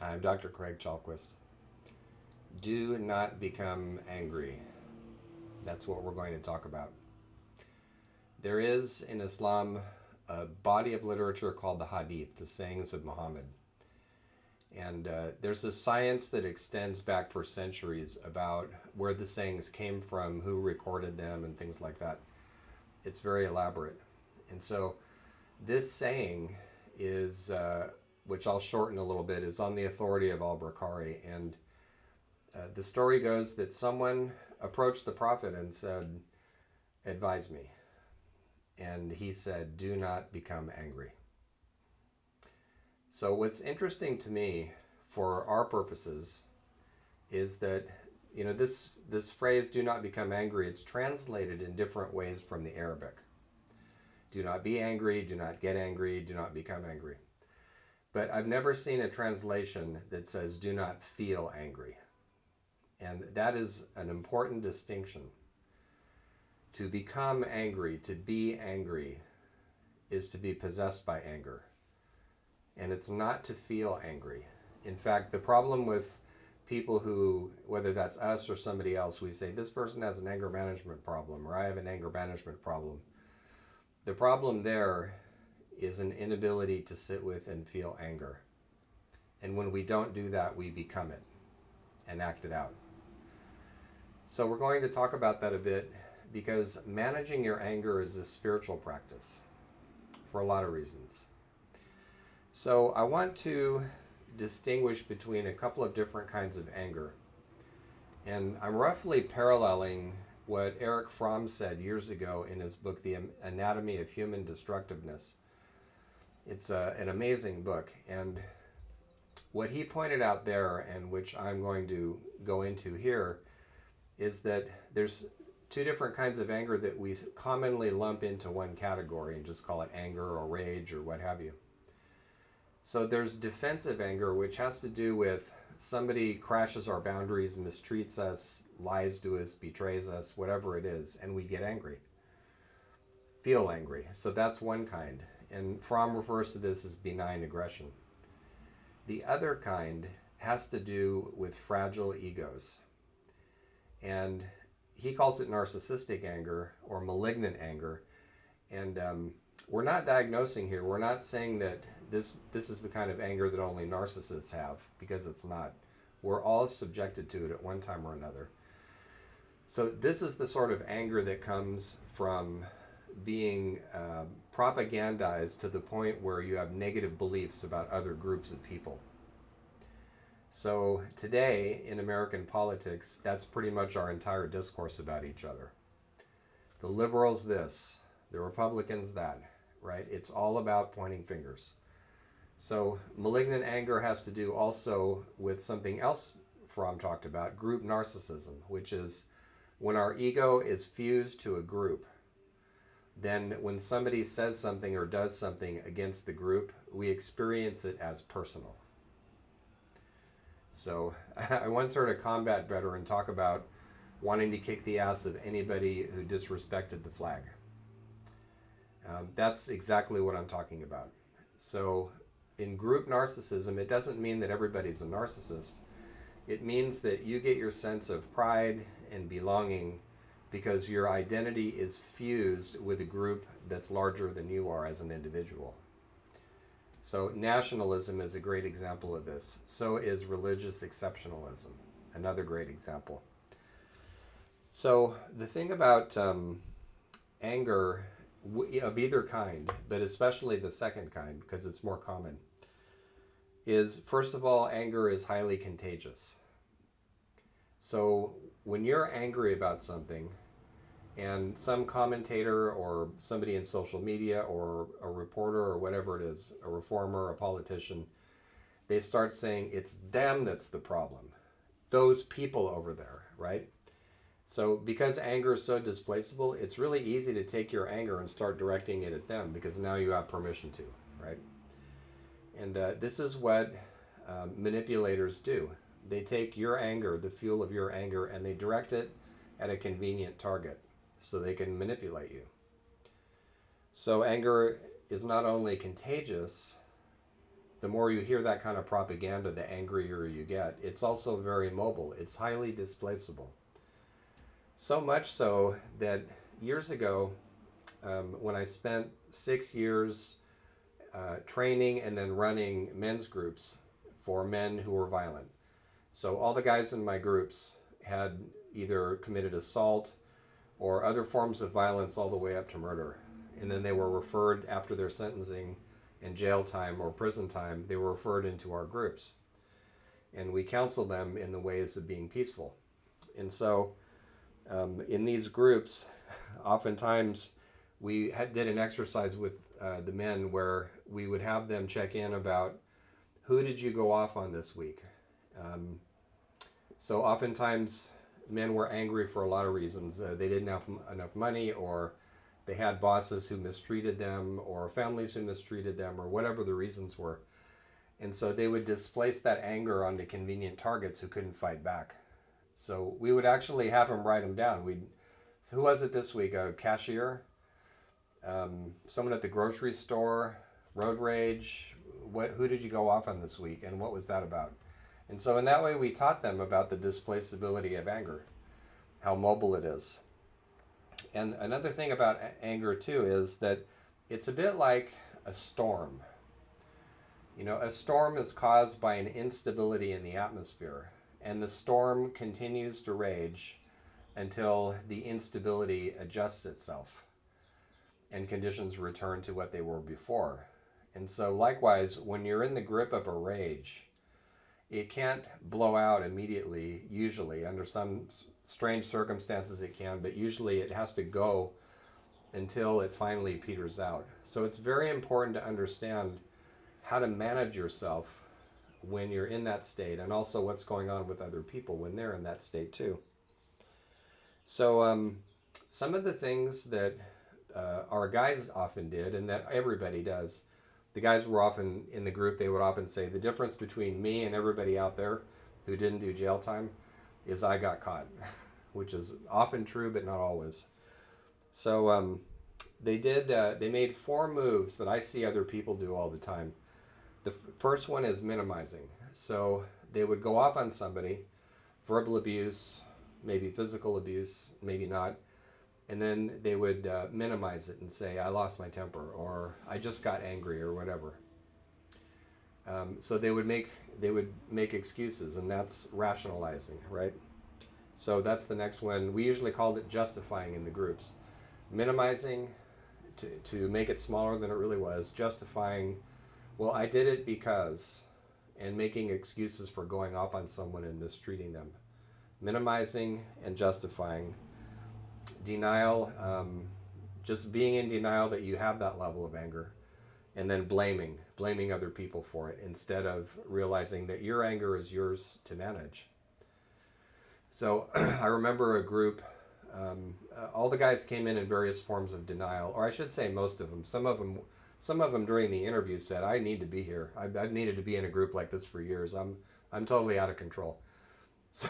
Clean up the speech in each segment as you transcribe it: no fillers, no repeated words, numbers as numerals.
I'm Dr. Craig Chalquist. Do not become angry. That's what we're going to talk about. There is in Islam a body of literature called the Hadith, the sayings of Muhammad. And there's a science that extends back for centuries about where the sayings came from, who recorded them, and things like that. It's very elaborate. And so this saying is, which I'll shorten a little bit, is on the authority of al-Bukhari. And the story goes that someone approached the Prophet and said, "Advise me." And he said, "Do not become angry." So, what's interesting to me for our purposes is that, this phrase, "do not become angry," it's translated in different ways from the Arabic. Do not be angry, do not get angry, do not become angry. But I've never seen a translation that says, "do not feel angry." And that is an important distinction. To become angry, to be angry, is to be possessed by anger. And it's not to feel angry. In fact, the problem with people who, whether that's us or somebody else, we say, "this person has an anger management problem," or "I have an anger management problem." The problem there is an inability to sit with and feel anger. And when we don't do that, we become it and act it out. So we're going to talk about that a bit because managing your anger is a spiritual practice for a lot of reasons. So I want to distinguish between a couple of different kinds of anger. And I'm roughly paralleling what Erich Fromm said years ago in his book, The Anatomy of Human Destructiveness. It's an amazing book. And what he pointed out there, and which I'm going to go into here, is that there's two different kinds of anger that we commonly lump into one category and just call it anger or rage or what have you. So there's defensive anger, which has to do with somebody crashes our boundaries, mistreats us, lies to us, betrays us, whatever it is, and we get angry. Feel angry. So that's one kind. And Fromm refers to this as benign aggression. The other kind has to do with fragile egos. And he calls it narcissistic anger or malignant anger. And we're not diagnosing here. We're not saying that this is the kind of anger that only narcissists have, because it's not. We're all subjected to it at one time or another. So this is the sort of anger that comes from being propagandized to the point where you have negative beliefs about other groups of people. So today in American politics, that's pretty much our entire discourse about each other. The liberals this, the Republicans that, right? It's all about pointing fingers. So malignant anger has to do also with something else Fromm talked about, group narcissism, which is when our ego is fused to a group. Then when somebody says something or does something against the group, we experience it as personal. So I once heard a combat veteran talk about wanting to kick the ass of anybody who disrespected the flag. That's exactly what I'm talking about. So in group narcissism, it doesn't mean that everybody's a narcissist. It means that you get your sense of pride and belonging because your identity is fused with a group that's larger than you are as an individual. So nationalism is a great example of this. So is religious exceptionalism, another great example. So the thing about anger of either kind, but especially the second kind, because it's more common, is first of all, anger is highly contagious. So when you're angry about something, and some commentator or somebody in social media or a reporter or whatever it is, a reformer, a politician, they start saying it's them that's the problem. Those people over there, right? So because anger is so displaceable, it's really easy to take your anger and start directing it at them because now you have permission to, right? And this is what manipulators do. They take your anger, the fuel of your anger, and they direct it at a convenient target so they can manipulate you. So anger is not only contagious, the more you hear that kind of propaganda, the angrier you get. It's also very mobile. It's highly displaceable. So much so that years ago, when I spent 6 years training and then running men's groups for men who were violent. So all the guys in my groups had either committed assault or other forms of violence all the way up to murder. And then they were referred after their sentencing and jail time or prison time, they were referred into our groups. And we counseled them in the ways of being peaceful. And so in these groups, oftentimes we did an exercise with the men where we would have them check in about who did you go off on this week. So oftentimes men were angry for a lot of reasons. They didn't have enough money, or they had bosses who mistreated them, or families who mistreated them, or whatever the reasons were. And so they would displace that anger onto convenient targets who couldn't fight back. So we would actually have them write them down. So who was it this week? A cashier? Someone at the grocery store? Road rage? Who did you go off on this week? And what was that about? And so in that way we taught them about the displaceability of anger, how mobile it is. And another thing about anger too is that it's a bit like a storm. You know, a storm is caused by an instability in the atmosphere, and the storm continues to rage until the instability adjusts itself and conditions return to what they were before. And so likewise, when you're in the grip of a rage, it can't blow out immediately, usually. Under some strange circumstances it can, but usually it has to go until it finally peters out. So it's very important to understand how to manage yourself when you're in that state, and also what's going on with other people when they're in that state too. So some of the things that our guys often did, and that everybody does, the guys were often in the group, they would often say, the difference between me and everybody out there who didn't do jail time is I got caught, which is often true, but not always. So they made 4 moves that I see other people do all the time. The first one is minimizing. So they would go off on somebody, verbal abuse, maybe physical abuse, maybe not, and then they would minimize it and say, I lost my temper, or I just got angry, or whatever. So they would make excuses, and that's rationalizing, right? So that's the next one. We usually called it justifying in the groups. Minimizing to make it smaller than it really was, justifying, well, I did it because, and making excuses for going off on someone and mistreating them. Minimizing and justifying. Denial, just being in denial that you have that level of anger. And then blaming other people for it instead of realizing that your anger is yours to manage. So I remember a group, all the guys came in various forms of denial, or I should say most of them. Some of them during the interview said, I need to be here. I've needed to be in a group like this for years. I'm totally out of control. So,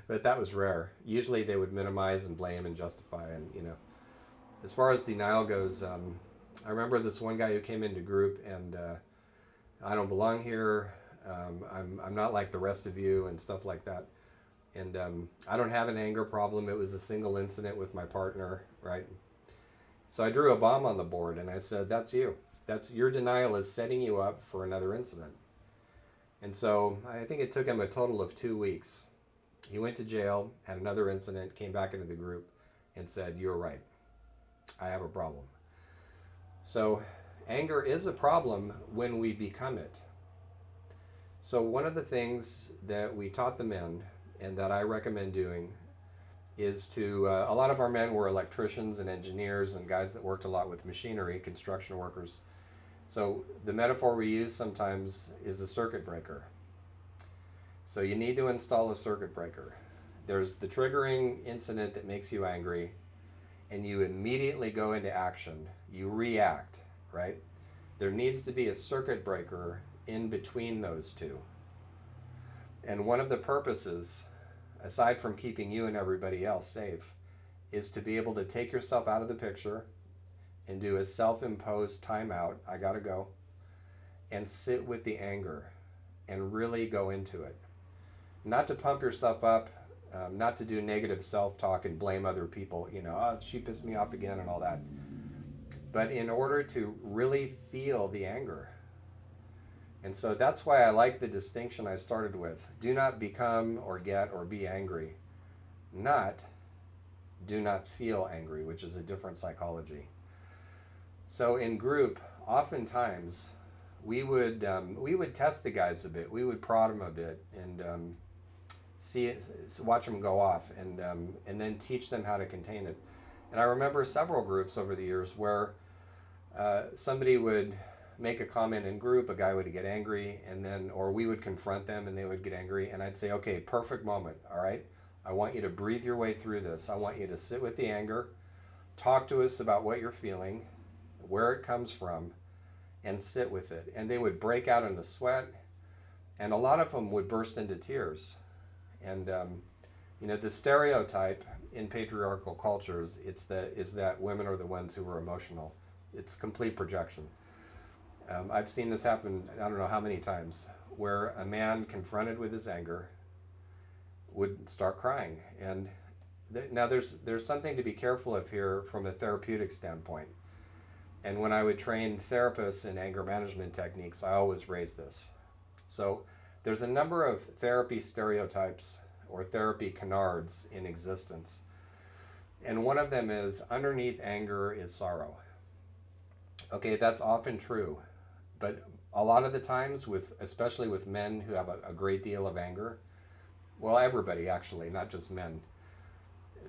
but that was rare. Usually they would minimize and blame and justify. And, you know, as far as denial goes, I remember this one guy who came into group and I don't belong here. I'm not like the rest of you and stuff like that. And I don't have an anger problem. It was a single incident with my partner, right? So I drew a bomb on the board and I said, that's you. That's your denial is setting you up for another incident. And so I think it took him a total of 2 weeks. He went to jail, had another incident, came back into the group and said, you're right. I have a problem. So anger is a problem when we become it. So one of the things that we taught the men and that I recommend doing is to, a lot of our men were electricians and engineers and guys that worked a lot with machinery, construction workers. So the metaphor we use sometimes is a circuit breaker. So you need to install a circuit breaker. There's the triggering incident that makes you angry, and you immediately go into action. You react, right? There needs to be a circuit breaker in between those two. And one of the purposes, aside from keeping you and everybody else safe, is to be able to take yourself out of the picture and do a self-imposed timeout, I gotta go, and sit with the anger and really go into it. Not to pump yourself up, not to do negative self-talk and blame other people, oh, she pissed me off again and all that. But in order to really feel the anger. And so that's why I like the distinction I started with. Do not become or get or be angry. Not do not feel angry, which is a different psychology. So in group, oftentimes we would test the guys a bit. We would prod them a bit and watch them go off, and then teach them how to contain it. And I remember several groups over the years where somebody would make a comment in group, a guy would get angry, or we would confront them and they would get angry, and I'd say, okay, perfect moment, all right? I want you to breathe your way through this. I want you to sit with the anger, talk to us about what you're feeling, where it comes from, and sit with it. And they would break out into sweat, and a lot of them would burst into tears. And the stereotype in patriarchal cultures is that women are the ones who are emotional. It's complete projection. I've seen this happen, I don't know how many times, where a man confronted with his anger would start crying. And now there's something to be careful of here from a therapeutic standpoint. And when I would train therapists in anger management techniques, I always raise this. So there's a number of therapy stereotypes or therapy canards in existence. And one of them is underneath anger is sorrow. Okay, that's often true. But a lot of the times, especially with men who have a great deal of anger, well, everybody actually, not just men,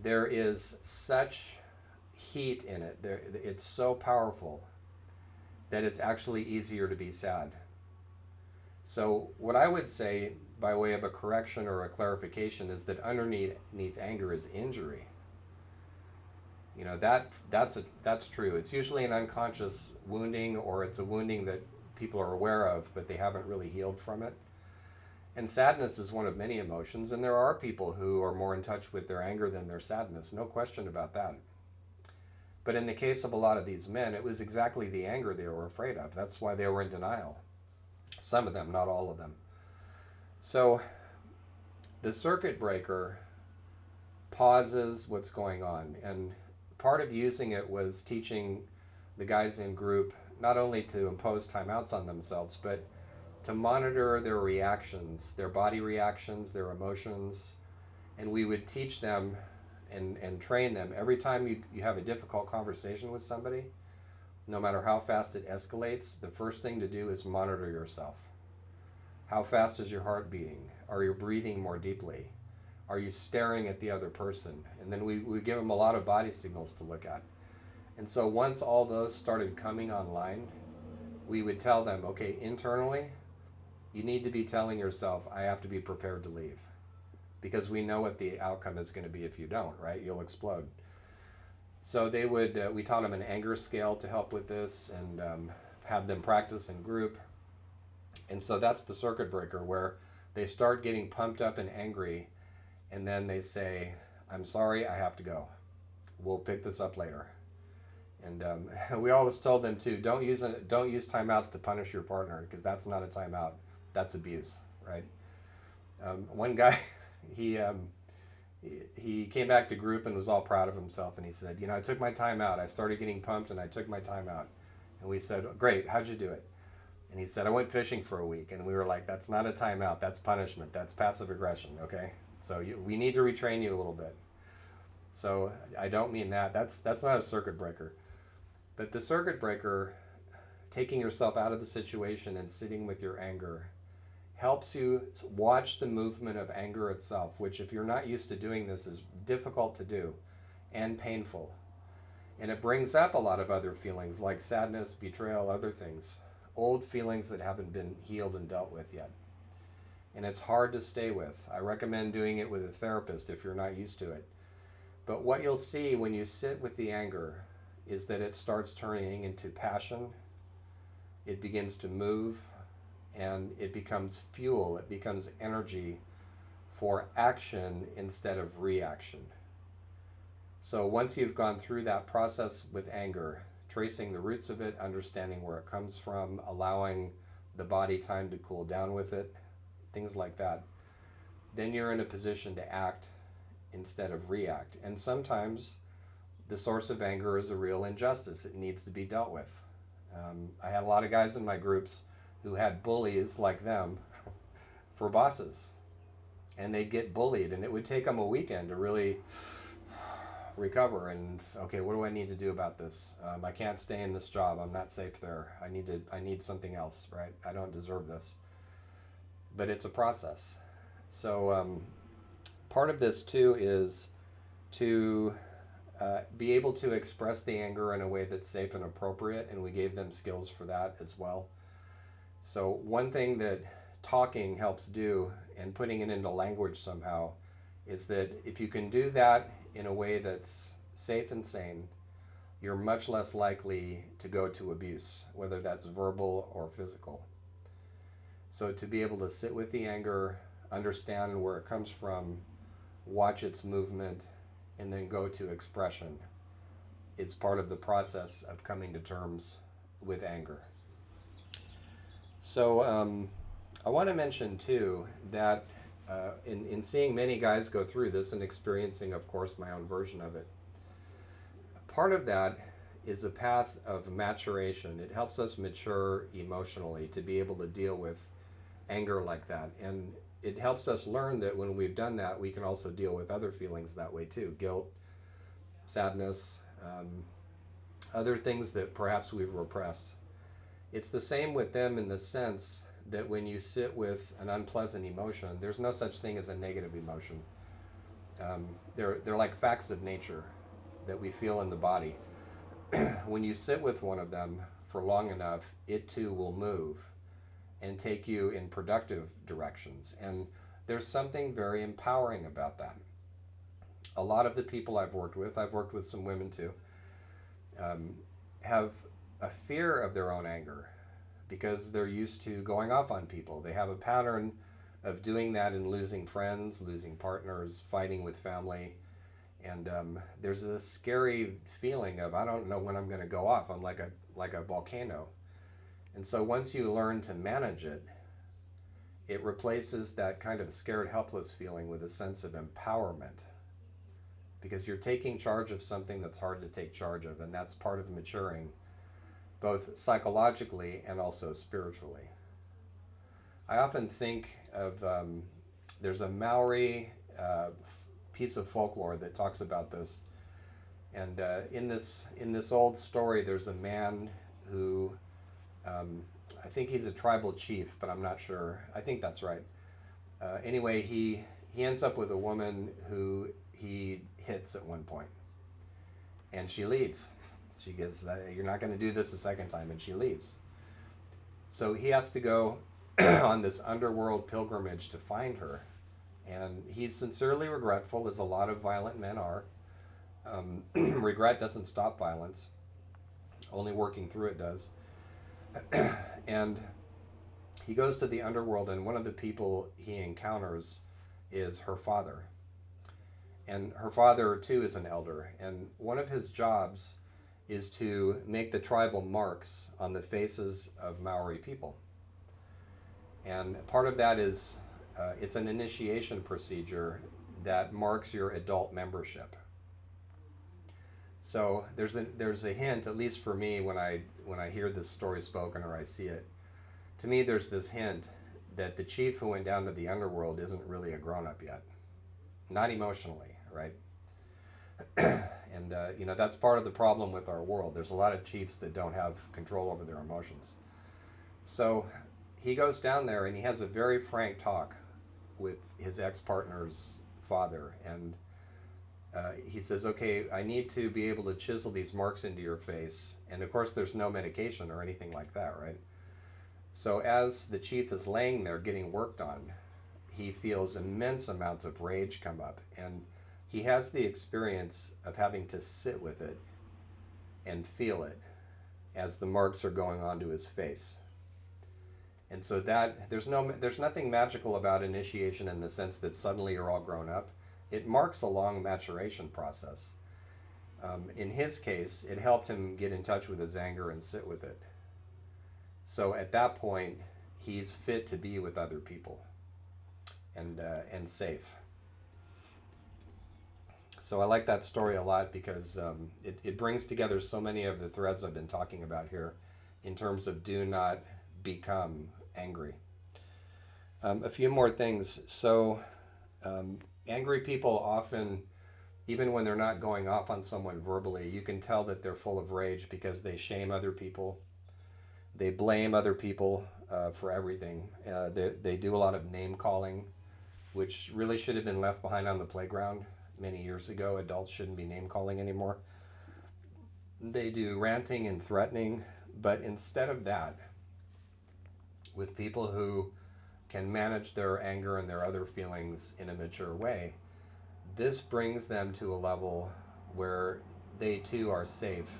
there is such heat in it. It's so powerful that it's actually easier to be sad. So what I would say, by way of a correction or a clarification, is that underneath anger is injury. That's true. It's usually an unconscious wounding, or it's a wounding that people are aware of, but they haven't really healed from it. And sadness is one of many emotions, and there are people who are more in touch with their anger than their sadness. No question about that. But in the case of a lot of these men, it was exactly the anger they were afraid of. That's why they were in denial. Some of them, not all of them. So the circuit breaker pauses what's going on. And part of using it was teaching the guys in group not only to impose timeouts on themselves, but to monitor their reactions, their body reactions, their emotions. And we would teach them and train them every time you have a difficult conversation with somebody, no matter how fast it escalates, the first thing to do is monitor yourself. How fast is your heart beating? Are you breathing more deeply? Are you staring at the other person? And then we give them a lot of body signals to look at. And so once all those started coming online, we would tell them, okay, internally, you need to be telling yourself, I have to be prepared to leave. Because we know what the outcome is going to be if you don't, right? You'll explode. So we taught them an anger scale to help with this, and have them practice in group. And so that's the circuit breaker, where they start getting pumped up and angry, and then they say, I'm sorry, I have to go. We'll pick this up later. And we always told them too, don't use timeouts to punish your partner, because that's not a timeout. That's abuse, right? One guy, he came back to group and was all proud of himself, and he said, I took my time out. I started getting pumped and I took my time out. And we said, great, how'd you do it? And he said, I went fishing for a week. And we were like, that's not a timeout, that's punishment, that's passive aggression, okay? So we need to retrain you a little bit. So I don't mean that. That's not a circuit breaker. But the circuit breaker, taking yourself out of the situation and sitting with your anger, helps you watch the movement of anger itself, which, if you're not used to doing this, is difficult to do and painful. And it brings up a lot of other feelings like sadness, betrayal, other things, old feelings that haven't been healed and dealt with yet. And it's hard to stay with. I recommend doing it with a therapist if you're not used to it. But what you'll see when you sit with the anger is that it starts turning into passion. It begins to move, and it becomes fuel. It becomes energy for action instead of reaction. So once you've gone through that process with anger, tracing the roots of it, understanding where it comes from, allowing the body time to cool down with it, things like that, then you're in a position to act instead of react. And sometimes the source of anger is a real injustice. It needs to be dealt with. I had a lot of guys in my groups who had bullies like them for bosses. And they'd get bullied, and it would take them a weekend to really recover and, okay, what do I need to do about this? I can't stay in this job. I'm not safe there. I need something else, right? I don't deserve this. But it's a process. So part of this too is to be able to express the anger in a way that's safe and appropriate, and we gave them skills for that as well. So one thing that talking helps do, and putting it into language somehow, is that if you can do that in a way that's safe and sane, you're much less likely to go to abuse, whether that's verbal or physical. So to be able to sit with the anger, understand where it comes from, watch its movement, and then go to expression is part of the process of coming to terms with anger. So I want to mention too that in seeing many guys go through this and experiencing, of course, my own version of it, part of that is a path of maturation. It helps us mature emotionally to be able to deal with anger like that. And it helps us learn that when we've done that, we can also deal with other feelings that way too. Guilt, sadness, other things that perhaps we've repressed. It's the same with them in the sense that when you sit with an unpleasant emotion, there's no such thing as a negative emotion. They're like facts of nature that we feel in the body. When you sit with one of them for long enough, it too will move and take you in productive directions. And there's something very empowering about that. A lot of the people I've worked with some women too, have a fear of their own anger because they're used to going off on people. They have a pattern of doing that and losing friends, losing partners, fighting with family. And there's a scary feeling of, I don't know when I'm going to go off. I'm like a volcano. And so once you learn to manage it, it replaces that kind of scared, helpless feeling with a sense of empowerment. Because you're taking charge of something that's hard to take charge of, and that's part of maturing, both psychologically and also spiritually. I often think of, there's a Maori piece of folklore that talks about this. And in this old story, there's a man who, I think he's a tribal chief, but I'm not sure. I think that's right. Anyway, he ends up with a woman who he hits at one point, and she leaves. She gets, you're not going to do this a second time, and she leaves. So he has to go on this underworld pilgrimage to find her, and he's sincerely regretful, as a lot of violent men are. Regret doesn't stop violence, only working through it does. And he goes to the underworld, and one of the people he encounters is her father. And her father, too, is an elder. And one of his jobs is to make the tribal marks on the faces of Maori people. And part of that is, it's an initiation procedure that marks your adult membership. So there's a hint, at least for me, when I hear this story spoken or I see it. To me, there's this hint that the chief who went down to the underworld isn't really a grown-up yet. Not emotionally, right? And, that's part of the problem with our world. There's a lot of chiefs that don't have control over their emotions. So he goes down there and he has a very frank talk with his ex-partner's father. And he says, okay, I need to be able to chisel these marks into your face. And of course, there's no medication or anything like that, right? So as the chief is laying there getting worked on, he feels immense amounts of rage come up. And he has the experience of having to sit with it and feel it as the marks are going onto his face. And so that there's nothing magical about initiation in the sense that suddenly you're all grown up. It marks a long maturation process. In his case, it helped him get in touch with his anger and sit with it. So at that point, he's fit to be with other people and safe. So I like that story a lot because it brings together so many of the threads I've been talking about here in terms of do not become angry. A few more things. So angry people often, even when they're not going off on someone verbally, you can tell that they're full of rage because they shame other people. They blame other people for everything. They do a lot of name calling, which really should have been left behind on the playground many years ago. Adults shouldn't be name calling anymore. They do ranting and threatening, but instead of that, with people who can manage their anger and their other feelings in a mature way, this brings them to a level where they too are safe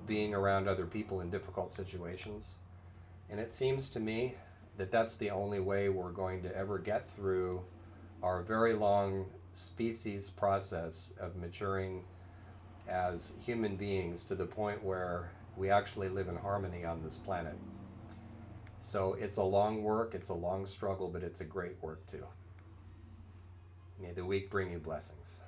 being around other people in difficult situations. And it seems to me that that's the only way we're going to ever get through our very long species process of maturing as human beings to the point where we actually live in harmony on this planet. So it's a long work, it's a long struggle, but it's a great work too. May the week bring you blessings.